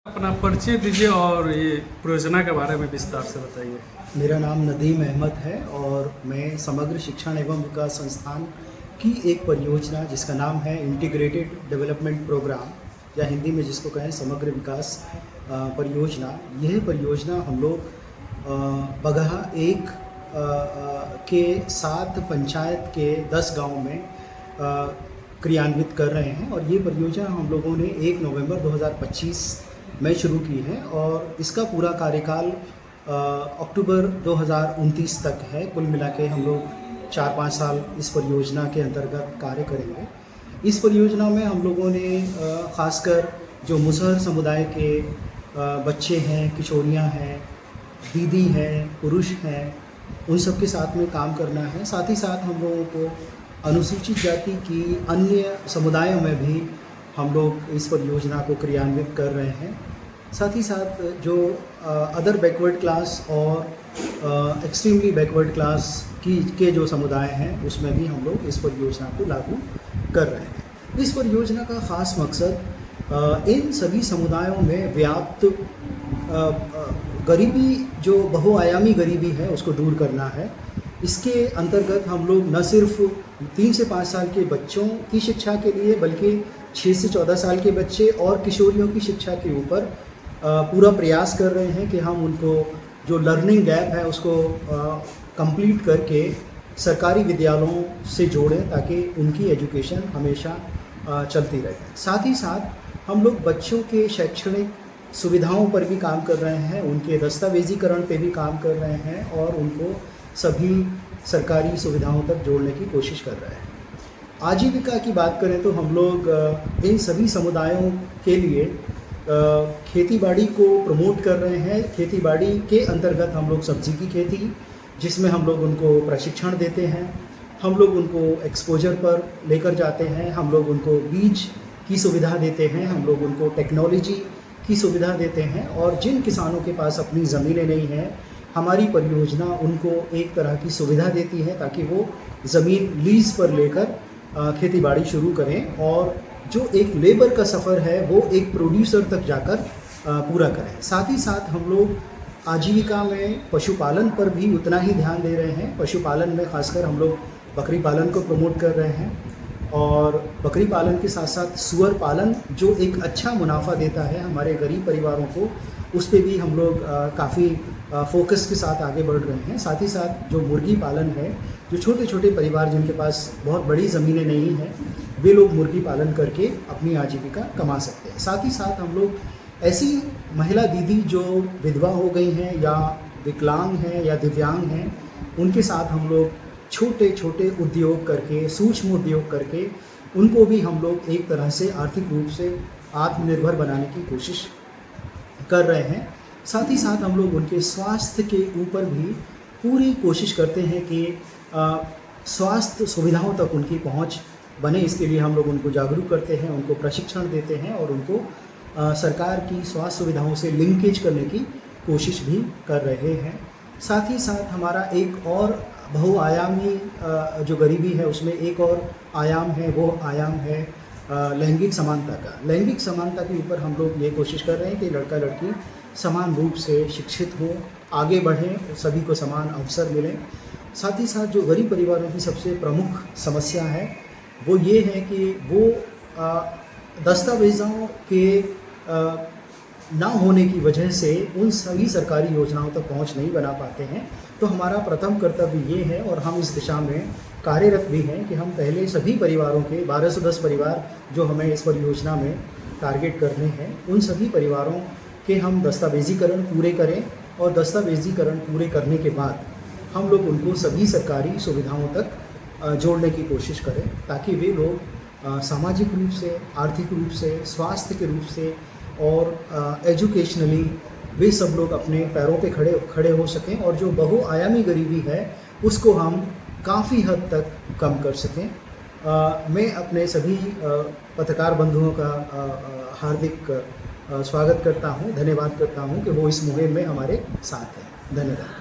अपना परिचय दीजिए और ये परियोजना के बारे में विस्तार से बताइए। मेरा नाम नदीम अहमद है और मैं समग्र शिक्षण एवं विकास संस्थान की एक परियोजना जिसका नाम है इंटीग्रेटेड डेवलपमेंट प्रोग्राम या हिंदी में जिसको कहें समग्र विकास परियोजना। यह परियोजना हम लोग बगहा एक के 7 पंचायत के 10 गांव में क्रियान्वित कर रहे हैं और ये परियोजना हम लोगों ने 1 नवंबर 2025 में शुरू की है और इसका पूरा कार्यकाल अक्टूबर 2029 तक है। कुल मिला के हम लोग 4-5 साल इस परियोजना के अंतर्गत कार्य करेंगे। इस परियोजना में हम लोगों ने ख़ासकर जो मुसहर समुदाय के बच्चे हैं, किशोरियां हैं, दीदी हैं, पुरुष हैं, उन सब के साथ में काम करना है। साथ ही साथ हम लोगों को अनुसूचित जाति की अन्य समुदायों में भी हम लोग इस परियोजना को क्रियान्वित कर रहे हैं। साथ ही साथ जो अदर बैकवर्ड क्लास और एक्सट्रीमली बैकवर्ड क्लास के जो समुदाय हैं उसमें भी हम लोग इस परियोजना को लागू कर रहे हैं। इस परियोजना का ख़ास मकसद इन सभी समुदायों में व्याप्त गरीबी, जो बहुआयामी गरीबी है, उसको दूर करना है। इसके अंतर्गत हम लोग न सिर्फ 3 से 5 साल के बच्चों की शिक्षा के लिए बल्कि 6 से 14 साल के बच्चे और किशोरियों की शिक्षा के ऊपर पूरा प्रयास कर रहे हैं कि हम उनको जो लर्निंग गैप है उसको कंप्लीट करके सरकारी विद्यालयों से जोड़ें ताकि उनकी एजुकेशन हमेशा चलती रहे। साथ ही साथ हम लोग बच्चों के शैक्षणिक सुविधाओं पर भी काम कर रहे हैं, उनके दस्तावेजीकरण पे भी काम कर रहे हैं और उनको सभी सरकारी सुविधाओं तक जोड़ने की कोशिश कर रहे हैं। आजीविका की बात करें तो हम लोग इन सभी समुदायों के लिए खेतीबाड़ी को प्रमोट कर रहे हैं। खेतीबाड़ी के अंतर्गत हम लोग सब्जी की खेती, जिसमें हम लोग उनको प्रशिक्षण देते हैं, हम लोग उनको एक्सपोजर पर लेकर जाते हैं, हम लोग उनको बीज की सुविधा देते हैं, हम लोग उनको टेक्नोलॉजी की सुविधा देते हैं। और जिन किसानों के पास अपनी ज़मीनें नहीं हैं, हमारी परियोजना उनको एक तरह की सुविधा देती है ताकि वो ज़मीन लीज़ पर लेकर खेतीबाड़ी शुरू करें और जो एक लेबर का सफ़र है वो एक प्रोड्यूसर तक जाकर पूरा करें। साथ ही साथ हम लोग आजीविका में पशुपालन पर भी उतना ही ध्यान दे रहे हैं। पशुपालन में खासकर हम लोग बकरी पालन को प्रमोट कर रहे हैं और बकरी पालन के साथ साथ सूअर पालन जो एक अच्छा मुनाफा देता है हमारे गरीब परिवारों को, उस पर भी हम लोग काफ़ी फोकस के साथ आगे बढ़ रहे हैं। साथ ही साथ जो मुर्गी पालन है, जो छोटे छोटे परिवार जिनके पास बहुत बड़ी ज़मीनें नहीं हैं, वे लोग मुर्गी पालन करके अपनी आजीविका कमा सकते हैं। साथ ही साथ हम लोग ऐसी महिला दीदी जो विधवा हो गई हैं या विकलांग हैं या दिव्यांग हैं, उनके साथ हम लोग छोटे छोटे उद्योग करके, सूक्ष्म उद्योग करके उनको भी हम लोग एक तरह से आर्थिक रूप से आत्मनिर्भर बनाने की कोशिश कर रहे हैं। साथ ही साथ हम लोग उनके स्वास्थ्य के ऊपर भी पूरी कोशिश करते हैं कि स्वास्थ्य सुविधाओं तक उनकी पहुंच बने। इसके लिए हम लोग उनको जागरूक करते हैं, उनको प्रशिक्षण देते हैं और उनको सरकार की स्वास्थ्य सुविधाओं से लिंकेज करने की कोशिश भी कर रहे हैं। साथ ही साथ हमारा एक और बहुआयामी जो गरीबी है उसमें एक और आयाम है, वो आयाम है लैंगिक समानता का। लैंगिक समानता के ऊपर हम लोग ये कोशिश कर रहे हैं कि लड़का लड़की समान रूप से शिक्षित हों, आगे बढ़ें, सभी को समान अवसर मिलें। साथ ही साथ जो गरीब परिवारों की सबसे प्रमुख समस्या है वो ये है कि वो दस्तावेज़ों के ना होने की वजह से उन सभी सरकारी योजनाओं तक पहुंच नहीं बना पाते हैं। तो हमारा प्रथम कर्तव्य ये है और हम इस दिशा में कार्यरत भी हैं कि हम पहले सभी परिवारों के 1210 परिवार जो हमें इस परियोजना में टारगेट करने हैं, उन सभी परिवारों के हम दस्तावेजीकरण पूरे करें और दस्तावेजीकरण पूरे करने के बाद हम लोग उनको सभी सरकारी सुविधाओं तक जोड़ने की कोशिश करें ताकि वे लोग सामाजिक रूप से, आर्थिक रूप से, स्वास्थ्य के रूप से और एजुकेशनली वे सब लोग अपने पैरों पे खड़े हो सकें और जो बहुआयामी गरीबी है उसको हम काफ़ी हद तक कम कर सकें। मैं अपने सभी पत्रकार बंधुओं का हार्दिक स्वागत करता हूं, धन्यवाद करता हूं कि वो इस मुहिम में हमारे साथ हैं। धन्यवाद।